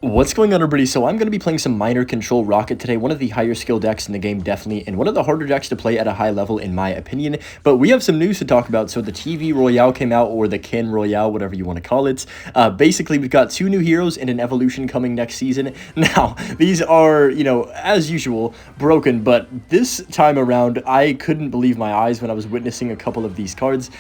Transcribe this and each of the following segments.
What's going on, everybody? So I'm going to be playing some Miner Control Rocket today, one of the higher skill decks in the game, definitely, and one of the harder decks to play at a high level, in my opinion. But we have some news to talk about. So the TV Royale came out, or the Kin Royale, whatever you want to call it. Basically, we've got 2 new heroes and an evolution coming next season. Now, these are, as usual, broken, but this time around, I couldn't believe my eyes when I was witnessing a couple of these cards.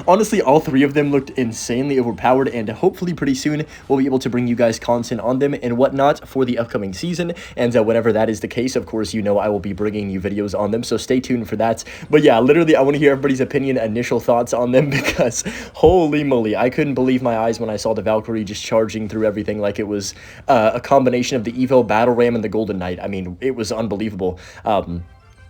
Honestly, all 3 of them looked insanely overpowered, and hopefully pretty soon we'll be able to bring you guys content on them and whatnot for the upcoming season. And whenever that is the case, of course, I will be bringing you videos on them, so stay tuned for that. But yeah, literally, I want to hear everybody's opinion, initial thoughts on them, because holy moly, I couldn't believe my eyes when I saw the Valkyrie just charging through everything like it was a combination of the Evo Battle Ram and the Golden Knight. I mean, it was unbelievable.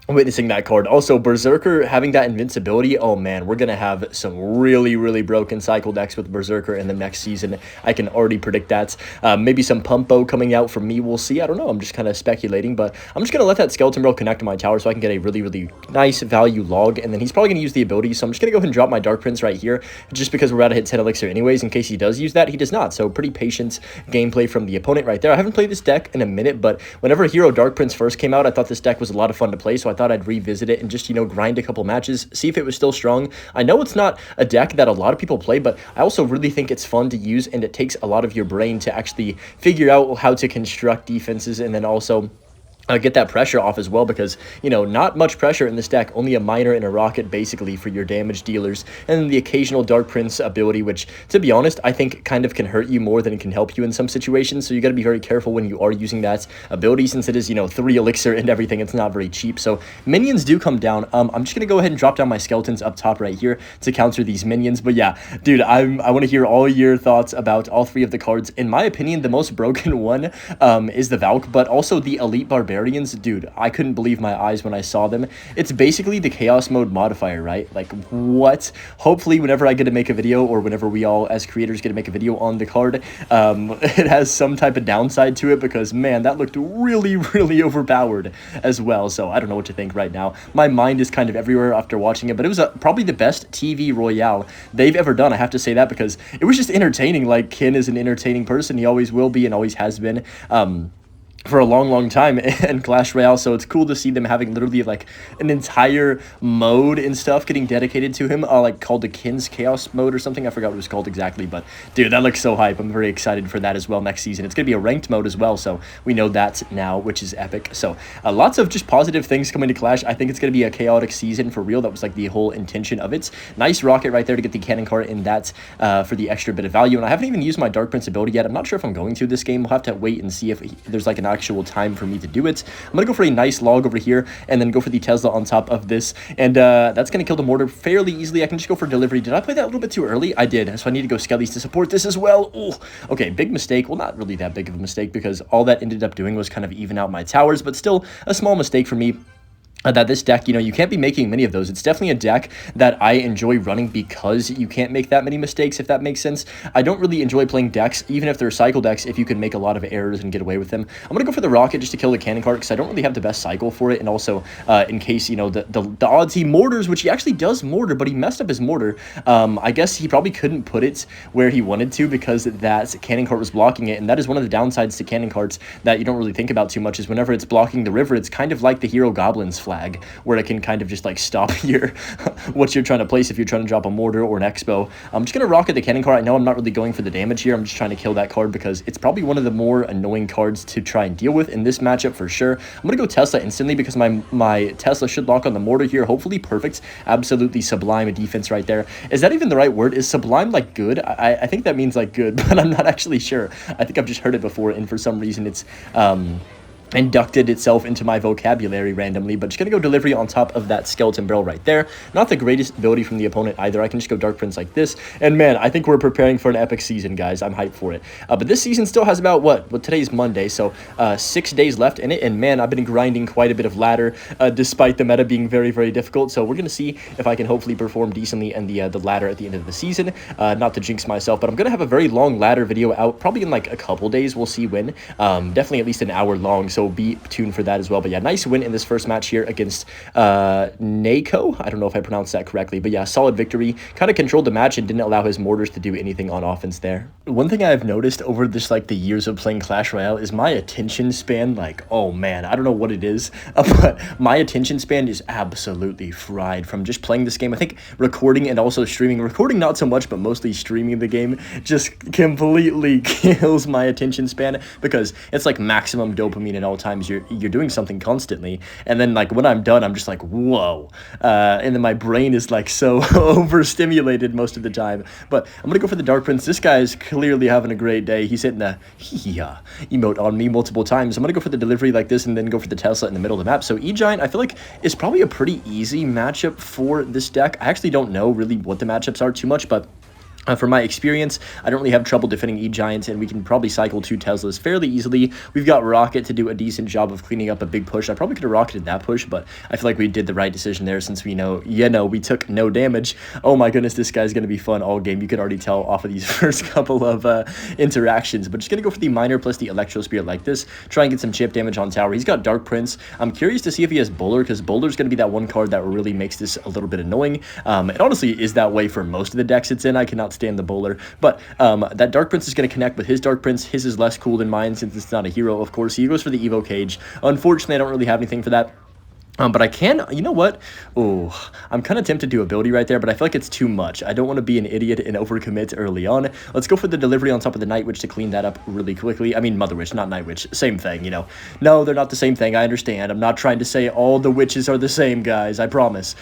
Witnessing that card. Also, Berserker having that invincibility, oh man, we're gonna have some really broken cycle decks with Berserker in the next season. I can already predict that. Maybe some Pumpo coming out from me, we'll see. I don't know, I'm just kind of speculating, but I'm just gonna let that Skeleton Barrel connect to my tower so I can get a really nice value log, and then he's probably gonna use the ability, so I'm just gonna go ahead and drop my Dark Prince right here, just because we're about to hit 10 Elixir anyways, in case he does use that. He does not, so pretty patient gameplay from the opponent right there. I haven't played this deck in a minute, but whenever Hero Dark Prince first came out, I thought this deck was a lot of fun to play, so I thought I'd revisit it and just, grind a couple matches, see if it was still strong. I know it's not a deck that a lot of people play, but I also really think it's fun to use, and it takes a lot of your brain to actually figure out how to construct defenses, and then also get that pressure off as well, because, not much pressure in this deck, only a Miner and a Rocket, basically, for your damage dealers, and then the occasional Dark Prince ability, which, to be honest, I think kind of can hurt you more than it can help you in some situations, so you got to be very careful when you are using that ability, since it is, 3 Elixir and everything. It's not very cheap, so minions do come down. I'm just gonna go ahead and drop down my skeletons up top right here to counter these minions, but yeah, dude, I want to hear all your thoughts about all 3 of the cards. In my opinion, the most broken one is the Valk, but also the Elite Barbarians. Dude, I couldn't believe my eyes when I saw them. It's basically the Chaos Mode modifier, right? Like, what? Hopefully, whenever I get to make a video, or whenever we all, as creators, get to make a video on the card, it has some type of downside to it, because, man, that looked really overpowered as well. So, I don't know what to think right now. My mind is kind of everywhere after watching it, but it was probably the best TV Royale they've ever done. I have to say that, because it was just entertaining. Like, Kin is an entertaining person. He always will be and always has been. For a long time in Clash Royale, so it's cool to see them having literally like an entire mode and stuff getting dedicated to him, like called the Kin's Chaos mode or something. I forgot what it was called exactly, but dude, that looks so hype. I'm very excited for that as well next season. It's gonna be a ranked mode as well, so we know that now, which is epic. So lots of just positive things coming to Clash. I think it's gonna be a chaotic season for real. That was like the whole intention of it. Nice Rocket right there to get the cannon cart in that for the extra bit of value, and I haven't even used my Dark Prince ability yet. I'm not sure if I'm going to this game. We'll have to wait and see if there's like an actual time for me to do it. I'm gonna go for a nice log over here, and then go for the Tesla on top of this, and that's gonna kill the mortar fairly easily. I can just go for delivery. Did I play that a little bit too early? I did, so I need to go Skellies to support this as well. Ooh. Okay, big mistake. Well, not really that big of a mistake, because all that ended up doing was kind of even out my towers, but still a small mistake for me. That this deck, you can't be making many of those. It's definitely a deck that I enjoy running because you can't make that many mistakes, if that makes sense. I don't really enjoy playing decks, even if they're cycle decks, if you can make a lot of errors and get away with them. I'm going to go for the Rocket just to kill the cannon cart, because I don't really have the best cycle for it, and also in case, the odds he mortars, which he actually does mortar, but he messed up his mortar. I guess he probably couldn't put it where he wanted to, because that cannon cart was blocking it, and that is one of the downsides to cannon carts that you don't really think about too much, is whenever it's blocking the river, it's kind of like the Hero Goblin's flag, where it can kind of just like stop your what you're trying to place if you're trying to drop a mortar or an expo. I'm just gonna Rocket the cannon card. I know I'm not really going for the damage here. I'm just trying to kill that card, because it's probably one of the more annoying cards to try and deal with in this matchup for sure. I'm gonna go Tesla instantly, because my Tesla should lock on the mortar here. Hopefully perfect. Absolutely sublime defense right there. Is that even the right word? Is sublime like good? I think that means like good, but I'm not actually sure. I think I've just heard it before, and for some reason it's inducted itself into my vocabulary randomly, but just gonna go delivery on top of that skeleton barrel right there. Not the greatest ability from the opponent either. I can just go Dark Prince like this, and man, I think we're preparing for an epic season, guys. I'm hyped for it. But this season still has about well, today's Monday, so 6 days left in it, and man, I've been grinding quite a bit of ladder despite the meta being very difficult. So we're gonna see if I can hopefully perform decently in the ladder at the end of the season. Not to jinx myself, but I'm gonna have a very long ladder video out probably in like a couple days. We'll see when. Definitely at least an hour long. So so be tuned for that as well. But yeah, nice win in this first match here against Nako. I don't know if I pronounced that correctly, but yeah, solid victory. Kind of controlled the match and didn't allow his mortars to do anything on offense there. One thing I've noticed over this like the years of playing Clash Royale is my attention span, like, oh man, I don't know what it is, but my attention span is absolutely fried from just playing this game. I think recording and also streaming, recording not so much, but mostly streaming the game just completely kills my attention span, because it's like maximum dopamine at all times. You're doing something constantly, and then like when I'm done, I'm just like, whoa, and then my brain is like so overstimulated most of the time. But I'm gonna go for the Dark Prince. This guy is clearly having a great day. He's hitting the emote on me multiple times. I'm gonna go for the delivery like this and then go for the Tesla in the middle of the map. So E-Giant, I feel like, is probably a pretty easy matchup for this deck. I actually don't know really what the matchups are too much, but from my experience, I don't really have trouble defending E-Giants, and we can probably cycle 2 Teslas fairly easily. We've got Rocket to do a decent job of cleaning up a big push. I probably could have rocketed that push, but I feel like we did the right decision there, since we know, we took no damage. Oh my goodness, this guy's going to be fun all game. You can already tell off of these first couple of interactions, but just going to go for the Miner plus the Electro Spirit like this. Try and get some chip damage on tower. He's got Dark Prince. I'm curious to see if he has Bowler, because Bowler's going to be that one card that really makes this a little bit annoying. It honestly is that way for most of the decks it's in. I cannot stand the Bowler. But that Dark Prince is going to connect with his Dark Prince. His is less cool than mine since it's not a hero, of course. He goes for the Evo Cage. Unfortunately, I don't really have anything for that. But I can, you know what? Oh, I'm kind of tempted to ability right there, but I feel like it's too much. I don't want to be an idiot and overcommit early on. Let's go for the delivery on top of the Night Witch to clean that up really quickly. I mean, Mother Witch, not Night Witch. Same thing, you know. No, they're not the same thing. I understand. I'm not trying to say all the witches are the same, guys. I promise.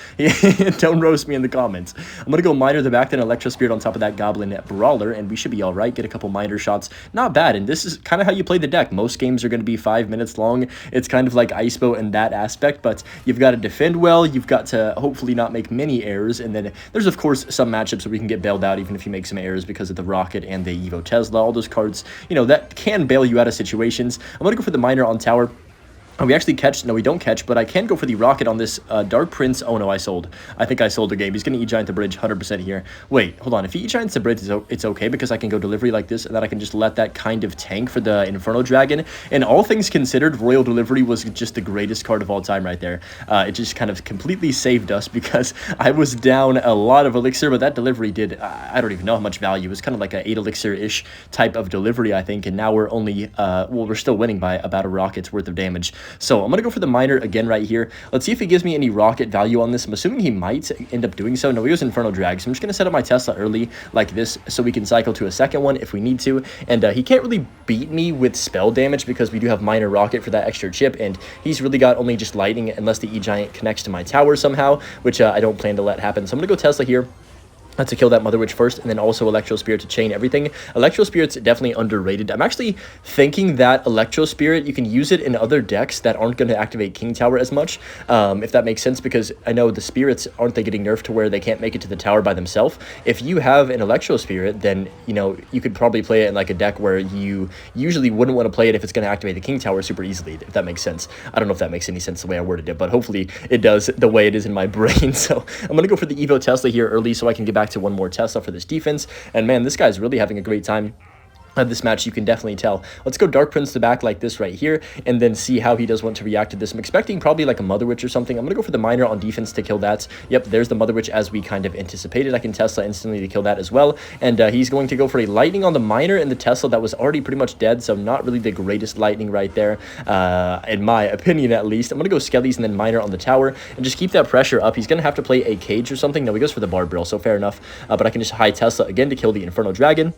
Don't roast me in the comments. I'm going to go Miner the back, then Electro Spirit on top of that Goblin Brawler, and we should be all right. Get a couple Miner shots. Not bad, and this is kind of how you play the deck. Most games are going to be 5 minutes long. It's kind of like ISPO in that aspect, but you've got to defend well, you've got to hopefully not make many errors, and then there's of course some matchups where we can get bailed out even if you make some errors because of the Rocket and the Evo Tesla. All those cards, you know, that can bail you out of situations. I'm going to go for the Miner on tower. We actually catch, no, we don't catch, but I can go for the Rocket on this Dark Prince. Oh no, I sold. I think I sold the game. He's going to E-Giant the bridge 100% here. Wait, hold on. If he E-Giants the bridge, it's okay because I can go delivery like this, and then I can just let that kind of tank for the Inferno Dragon. And all things considered, Royal Delivery was just the greatest card of all time right there. It just kind of completely saved us because I was down a lot of elixir, but that delivery did, I don't even know how much value. It was kind of like an 8 elixir-ish type of delivery, I think, and now we're only, well, we're still winning by about a rocket's worth of damage. So I'm going to go for the Miner again right here. Let's see if he gives me any rocket value on this. I'm assuming he might end up doing so. No, he goes Inferno Drag. So I'm just going to set up my Tesla early like this so we can cycle to a second one if we need to. And he can't really beat me with spell damage because we do have Miner Rocket for that extra chip. And he's really got only just Lightning unless the E-Giant connects to my tower somehow, which I don't plan to let happen. So I'm going to go Tesla here to kill that Mother Witch first, and then also Electro Spirit to chain everything. Electro Spirit's definitely underrated. I'm actually thinking that Electro Spirit, you can use it in other decks that aren't going to activate King Tower as much, if that makes sense, because I know the Spirits, aren't they getting nerfed to where they can't make it to the tower by themselves? If you have an Electro Spirit, then, you know, you could probably play it in like a deck where you usually wouldn't want to play it if it's going to activate the King Tower super easily, if that makes sense. I don't know if that makes any sense the way I worded it, but hopefully it does the way it is in my brain. So I'm going to go for the Evo Tesla here early so I can get back to one more Tesla for this defense. And man, this guy's really having a great time this match, you can definitely tell. Let's go Dark Prince to back like this right here, and then see how he does want to react to this. I'm expecting probably like a Mother Witch or something. I'm going to go for the Miner on defense to kill that. Yep, there's the Mother Witch as we kind of anticipated. I can Tesla instantly to kill that as well. And he's going to go for a Lightning on the Miner and the Tesla that was already pretty much dead, so not really the greatest Lightning right there, in my opinion at least. I'm going to go Skellies and then Miner on the tower, and just keep that pressure up. He's going to have to play a Cage or something. No, he goes for the Barb Barrel, so fair enough. But I can just high Tesla again to kill the Inferno Dragon.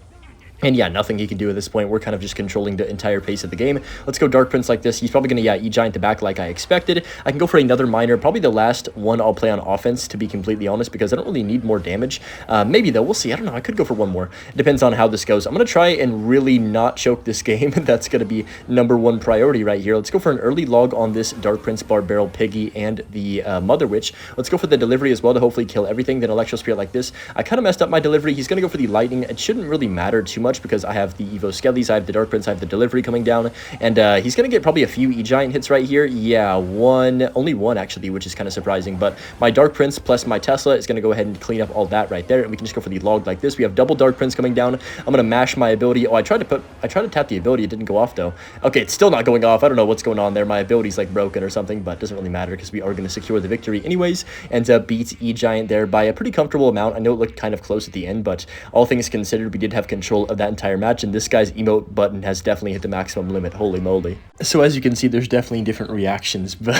And yeah, nothing he can do at this point. We're kind of just controlling the entire pace of the game. Let's go Dark Prince like this. He's probably going to, yeah, E-Giant the back like I expected. I can go for another Miner. Probably the last one I'll play on offense, to be completely honest, because I don't really need more damage. Maybe, though. We'll see. I don't know. I could go for one more. It depends on how this goes. I'm going to try and really not choke this game. That's going to be #1 priority right here. Let's go for an early log on this Dark Prince, Barb Barrel, Piggy, and the Mother Witch. Let's go for the delivery as well to hopefully kill everything. Then Electro Spirit like this. I kind of messed up my delivery. He's going to go for the Lightning. It shouldn't really matter too much because I have the Evo Skellies, I have the Dark Prince, I have the Delivery coming down, and he's going to get probably a few E-Giant hits right here. Yeah, only one actually, which is kind of surprising, but my Dark Prince plus my Tesla is going to go ahead and clean up all that right there, and we can just go for the log like this. We have double Dark Prince coming down. I'm going to mash my ability. Oh, I tried to tap the ability. It didn't go off, though. Okay, it's still not going off. I don't know what's going on there. My ability's, like, broken or something, but it doesn't really matter because we are going to secure the victory anyways, and beat E-Giant there by a pretty comfortable amount. I know it looked kind of close at the end, but all things considered, we did have control of that entire match, and this guy's emote button has definitely hit the maximum limit. Holy moly. So as you can see, there's definitely different reactions but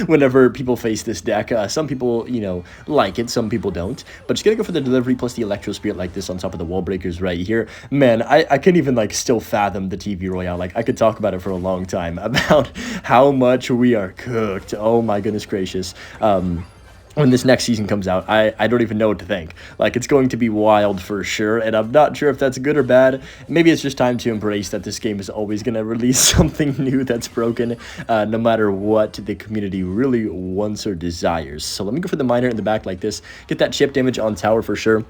whenever people face this deck. Some people, you know, like it, some people don't, but just gonna go for the Delivery plus the Electro Spirit like this on top of the wall breakers right here. Man, I couldn't even, like, still fathom the TV Royale. Like, I could talk about it for a long time about how much we are cooked. Oh my goodness gracious. When this next season comes out, I don't even know what to think. Like, it's going to be wild for sure, and I'm not sure if that's good or bad. Maybe it's just time to embrace that this game is always going to release something new that's broken, no matter what the community really wants or desires. So let me go for the miner in the back like this, get that chip damage on tower for sure.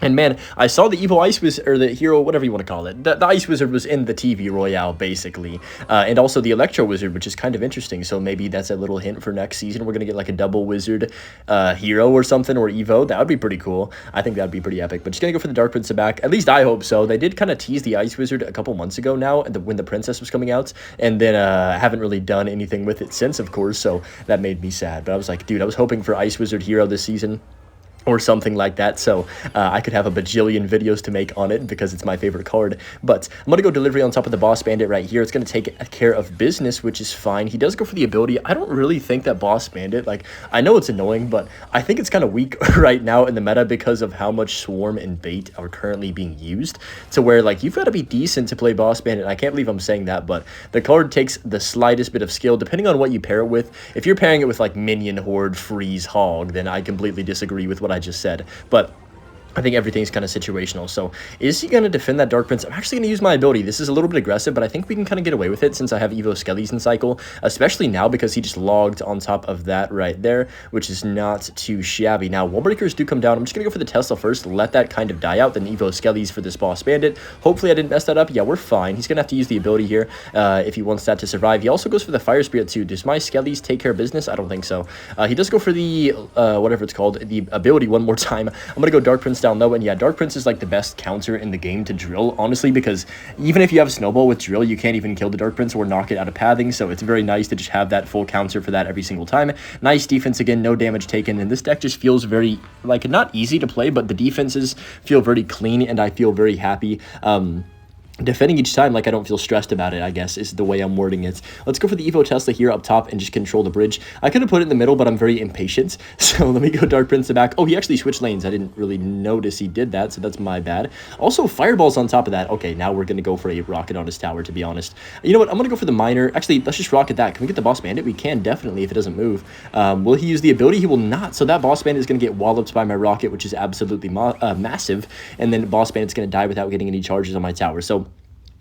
And man, I saw the Evo Ice Wizard, or the hero, whatever you want to call it. The Ice Wizard was in the TV Royale, basically. And also the Electro Wizard, which is kind of interesting. So maybe that's a little hint for next season. We're going to get like a double Wizard hero or something, or Evo. That would be pretty cool. I think that would be pretty epic. But just going to go for the Dark Prince back. At least I hope so. They did kind of tease the Ice Wizard a couple months ago now, when the Princess was coming out. And then haven't really done anything with it since, of course. So that made me sad. But I was like, dude, I was hoping for Ice Wizard hero this season, or something like that, so I could have a bajillion videos to make on it because it's my favorite card. But I'm going to go Delivery on top of the Boss Bandit right here. It's going to take care of business, which is fine. He does go for the ability. I don't really think that Boss Bandit, like, I know it's annoying, but I think it's kind of weak right now in the meta because of how much Swarm and Bait are currently being used, to where, like, you've got to be decent to play Boss Bandit. I can't believe I'm saying that, but the card takes the slightest bit of skill, depending on what you pair it with. If you're pairing it with, like, Minion, Horde, Freeze, Hog, then I completely disagree with what I just said. But I think everything's kind of situational. So is he going to defend that Dark Prince? I'm actually going to use my ability. This is a little bit aggressive, but I think we can kind of get away with it since I have Evo Skellies in cycle, especially now because he just logged on top of that right there, which is not too shabby. Now, wall breakers do come down. I'm just going to go for the Tesla first, let that kind of die out, then Evo Skellies for this Boss Bandit. Hopefully I didn't mess that up. Yeah, we're fine. He's going to have to use the ability here if he wants that to survive. He also goes for the Fire Spirit too. Does my Skellies take care of business? I don't think so. He does go for the, whatever it's called, the ability one more time. I'm going to go Dark Prince down low, and yeah, Dark Prince is like the best counter in the game to Drill, honestly, because even if you have Snowball with Drill, you can't even kill the Dark Prince or knock it out of pathing, so it's very nice to just have that full counter for that every single time. Nice defense again, no damage taken, and this deck just feels very, like, not easy to play, but the defenses feel very clean, and I feel very happy. Defending each time, like, I don't feel stressed about it, I guess, is the way I'm wording it. Let's go for the Evo Tesla here up top and just control the bridge. I could have put it in the middle, but I'm very impatient, so let me go Dark Prince to back. Oh, he actually switched lanes. I didn't really notice he did that, so that's my bad. Also, Fireballs on top of that. Okay, now we're going to go for a rocket on his tower, to be honest. You know what? I'm going to go for the miner. Actually, let's just rocket that. Can we get the Boss Bandit? We can, definitely, if it doesn't move. Will he use the ability? He will not, so that Boss Bandit is going to get walloped by my rocket, which is absolutely massive, and then Boss Bandit's going to die without getting any charges on my tower. So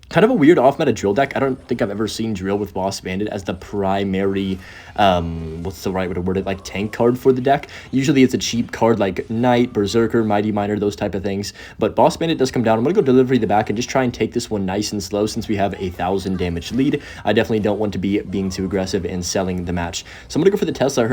kind of a weird off-meta Drill deck. I don't think I've ever seen Drill with Boss Bandit as the primary, what's the right way to word it, like, tank card for the deck. Usually it's a cheap card like Knight, Berserker, Mighty Miner, those type of things. But Boss Bandit does come down. I'm going to go Delivery the back and just try and take this one nice and slow since we have a 1,000 damage lead. I definitely don't want to be being too aggressive and selling the match. So I'm going to go for the Tesla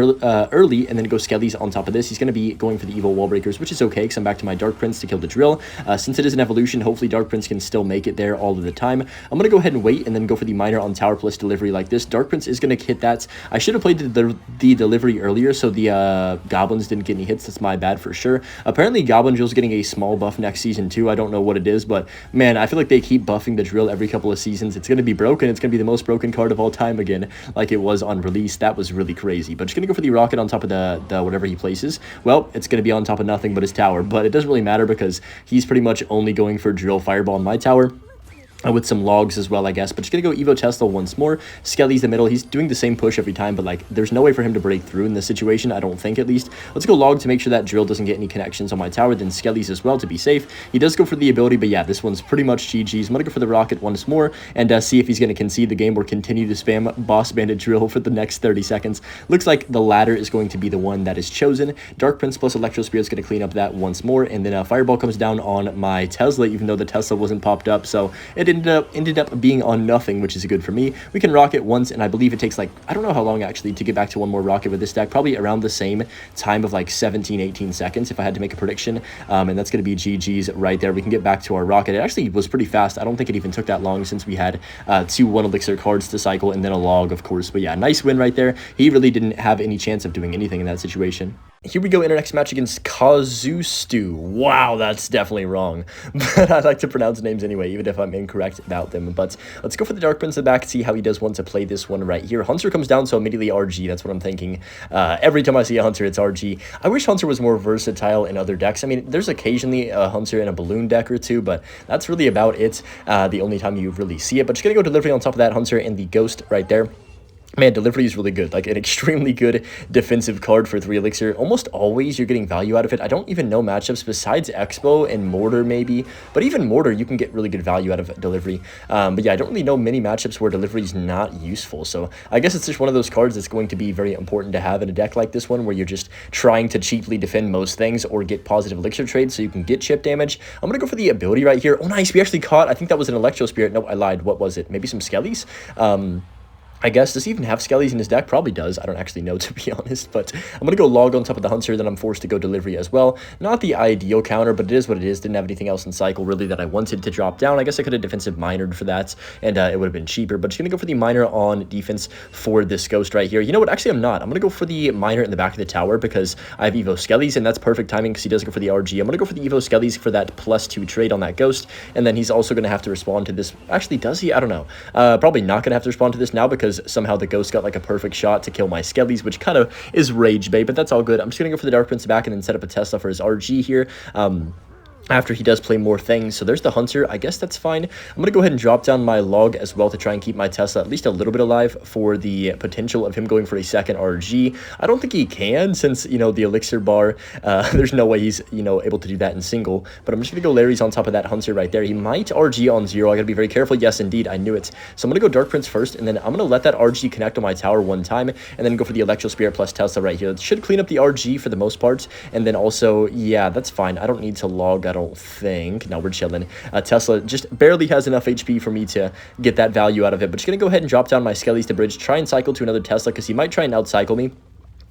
early and then go Skellies on top of this. He's going to be going for the Evo Wall Breakers, which is okay because I'm back to my Dark Prince to kill the Drill. Since it is an evolution, hopefully Dark Prince can still make it there all of the time. I'm going to go ahead and wait and then go for the miner on tower plus Delivery like this. Dark Prince is going to hit that. I should have played the Delivery earlier so the Goblins didn't get any hits. That's my bad for sure. Apparently Goblin Drill's getting a small buff next season too. I don't know what it is, but man, I feel like they keep buffing the Drill every couple of seasons. It's going to be broken. It's going to be the most broken card of all time again, like it was on release. That was really crazy. But just going to go for the rocket on top of the whatever he places. Well, it's going to be on top of nothing but his tower, but it doesn't really matter because he's pretty much only going for Drill Fireball on my tower. with some logs as well, I guess. But just gonna go Evo Tesla once more. Skelly's the middle. He's doing the same push every time, but like there's no way for him to break through in this situation, I don't think, at least. Let's go log to make sure that drill doesn't get any connections on my tower. Then Skelly's as well to be safe. He does go for the ability, but yeah, this one's pretty much GG's. I'm gonna go for the rocket once more and see if he's gonna concede the game or continue to spam boss bandit drill for the next 30 seconds. Looks like the latter is going to be the one that is chosen. Dark Prince plus Electro Spirit is gonna clean up that once more, and then Fireball comes down on my Tesla, even though the Tesla wasn't popped up, so it ended up being on nothing, which is good for me. We can rocket once, and I believe it takes like, I don't know how long actually to get back to one more rocket with this deck, probably around the same time of like 17-18 seconds if I had to make a prediction, and that's going to be GG's right there. We can get back to our rocket. It actually was pretty fast. I don't think it even took that long since we had 2 1 elixir cards to cycle and then a log, of course. But yeah, nice win right there. He really didn't have any chance of doing anything in that situation. Here we go in our next match against Kazustu. Wow, that's definitely wrong. But I like to pronounce names anyway, even if I'm incorrect about them. But let's go for the Dark Prince in the back, see how he does want to play this one right here. Hunter comes down, so immediately RG. That's what I'm thinking. Every time I see a Hunter, it's RG. I wish Hunter was more versatile in other decks. I mean, there's occasionally a Hunter in a balloon deck or two, but that's really about it. The only time you really see it. But just going to go delivery on top of that Hunter and the Ghost right there. Man, delivery is really good, like an extremely good defensive card for 3 elixir. Almost always you're getting value out of it. I don't even know matchups besides Expo and Mortar maybe, but even Mortar you can get really good value out of delivery. But yeah, I don't really know many matchups where delivery is not useful. So I guess it's just one of those cards that's going to be very important to have in a deck like this one, where you're just trying to cheaply defend most things or get positive elixir trades so you can get chip damage. I'm going to go for the ability right here. Oh, nice. We actually caught, I think that was an Electro Spirit. Nope, I lied. What was it? Maybe some Skellies? I guess, does he even have Skellies in his deck? Probably does. I don't actually know, to be honest, but I'm going to go log on top of the Hunter, then I'm forced to go delivery as well. Not the ideal counter, but it is what it is. Didn't have anything else in cycle, really, that I wanted to drop down. I guess I could have defensive minored for that, and it would have been cheaper, but just going to go for the miner on defense for this Ghost right here. You know what? Actually, I'm not. I'm going to go for the miner in the back of the tower because I have Evo Skellies, and that's perfect timing because he does go for the RG. I'm going to go for the Evo Skellies for that +2 trade on that Ghost, and then he's also going to have to respond to this. Actually, does he? I don't know. Probably not going to have to respond to this now because somehow the Ghost got like a perfect shot to kill my Skellies, which kind of is rage bait, but that's all good. I'm just gonna go for the Dark Prince back and then set up a Tesla for his RG here. After he does play more things. So there's the Hunter. I guess that's fine. I'm going to go ahead and drop down my log as well to try and keep my Tesla at least a little bit alive for the potential of him going for a second RG. I don't think he can since, you know, the elixir bar, there's no way he's, you know, able to do that in single. But I'm just going to go Larry's on top of that Hunter right there. He might RG on 0. I got to be very careful. Yes, indeed. I knew it. So I'm going to go Dark Prince first, and then I'm going to let that RG connect on my tower one time, and then go for the Electro Spirit plus Tesla right here. It should clean up the RG for the most part. And then also, yeah, that's fine. I don't need to log, I don't think. No, we're chilling. Tesla just barely has enough HP for me to get that value out of it. But just going to go ahead and drop down my Skellies to bridge, try and cycle to another Tesla because he might try and out-cycle me.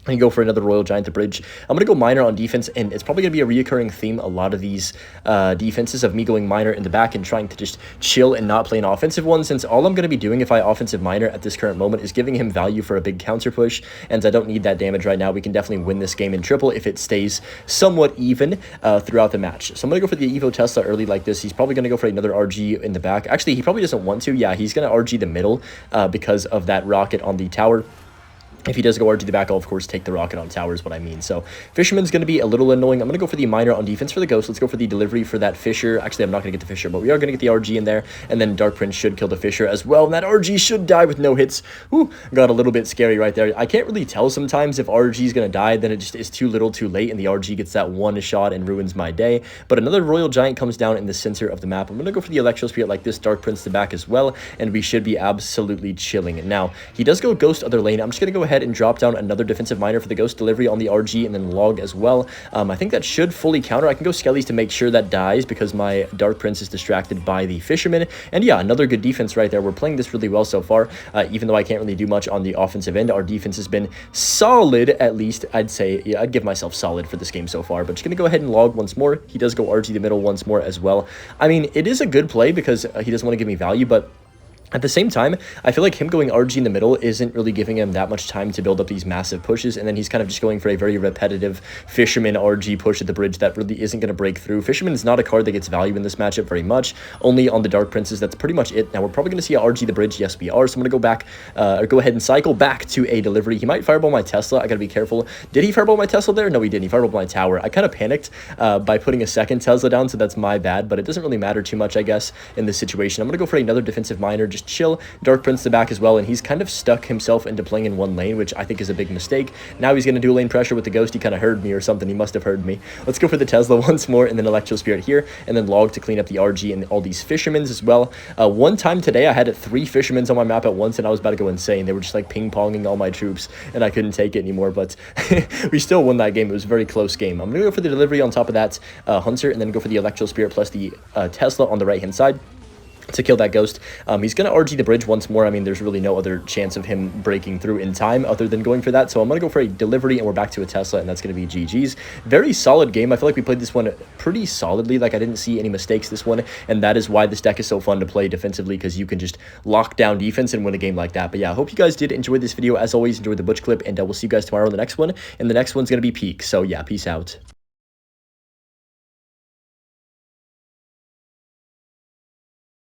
And go for another Royal Giant to bridge. I'm going to go Miner on defense, and it's probably going to be a reoccurring theme, a lot of these defenses, of me going Miner in the back and trying to just chill and not play an offensive one, since all I'm going to be doing if I offensive Miner at this current moment is giving him value for a big counter push, and I don't need that damage right now. We can definitely win this game in triple if it stays somewhat even throughout the match. So I'm going to go for the Evo Tesla early like this. He's probably going to go for another RG in the back. Actually, he probably doesn't want to. Yeah, he's going to RG the middle because of that rocket on the tower. If he does go RG the back, I'll, of course, take the rocket on tower is what I mean. So Fisherman's going to be a little annoying. I'm going to go for the Miner on defense for the Ghost. Let's go for the delivery for that Fisher. Actually, I'm not going to get the Fisher, but we are going to get the RG in there. And then Dark Prince should kill the Fisher as well. And that RG should die with no hits. Ooh, got a little bit scary right there. I can't really tell sometimes if RG is going to die. Then it just is too little too late, and the RG gets that one shot and ruins my day. But another Royal Giant comes down in the center of the map. I'm going to go for the Electro Spirit like this, Dark Prince to back as well. And we should be absolutely chilling. Now, he does go Ghost other lane. I'm just going to go ahead and drop down another defensive Miner for the Ghost delivery on the RG and then log as well. I think that should fully counter. I can go Skellies to make sure that dies because my Dark Prince is distracted by the Fisherman. And yeah, another good defense right there. We're playing this really well so far. Even though I can't really do much on the offensive end, our defense has been solid, at least. I'd say, yeah, I'd give myself solid for this game so far. But just going to go ahead and log once more. He does go RG the middle once more as well. I mean, it is a good play because he doesn't want to give me value, but At the same time, I feel like him going RG in the middle isn't really giving him that much time to build up these massive pushes, and then he's kind of just going for a very repetitive Fisherman RG push at the bridge that really isn't going to break through. Fisherman is not a card that gets value in this matchup very much, only on the Dark Princes. That's pretty much it. Now, we're probably going to see a RG the bridge. Yes, we are. So I'm going to go back, or go ahead and cycle back to a delivery. He might fireball my Tesla. I got to be careful. Did he fireball my Tesla there? No, he didn't. He fireballed my tower. I kind of panicked by putting a second Tesla down, so that's my bad, but it doesn't really matter too much, I guess, in this situation. I'm going to go for another defensive miner. Just chill. Dark Prince the back as well, and he's kind of stuck himself into playing in one lane, which I think is a big mistake. Now he's going to do lane pressure with the Ghost. He kind of heard me or something. He must have heard me. Let's go for the Tesla once more, and then Electro Spirit here, and then Log to clean up the RG and all these Fishermans as well. One time today, I had 3 Fishermans on my map at once, and I was about to go insane. They were just like ping-ponging all my troops, and I couldn't take it anymore, but we still won that game. It was a very close game. I'm going to go for the delivery on top of that Hunter, and then go for the Electro Spirit plus the Tesla on the right-hand side to kill that Ghost. He's going to RG the bridge once more. I mean, there's really no other chance of him breaking through in time other than going for that. So I'm going to go for a delivery, and we're back to a Tesla, and that's going to be GG's. Very solid game. I feel like we played this one pretty solidly. Like, I didn't see any mistakes this one, and that is why this deck is so fun to play defensively, because you can just lock down defense and win a game like that. But yeah, I hope you guys did enjoy this video. As always, enjoy the Butch clip, and we'll see you guys tomorrow in the next one, and the next one's going to be Peak. So yeah, peace out.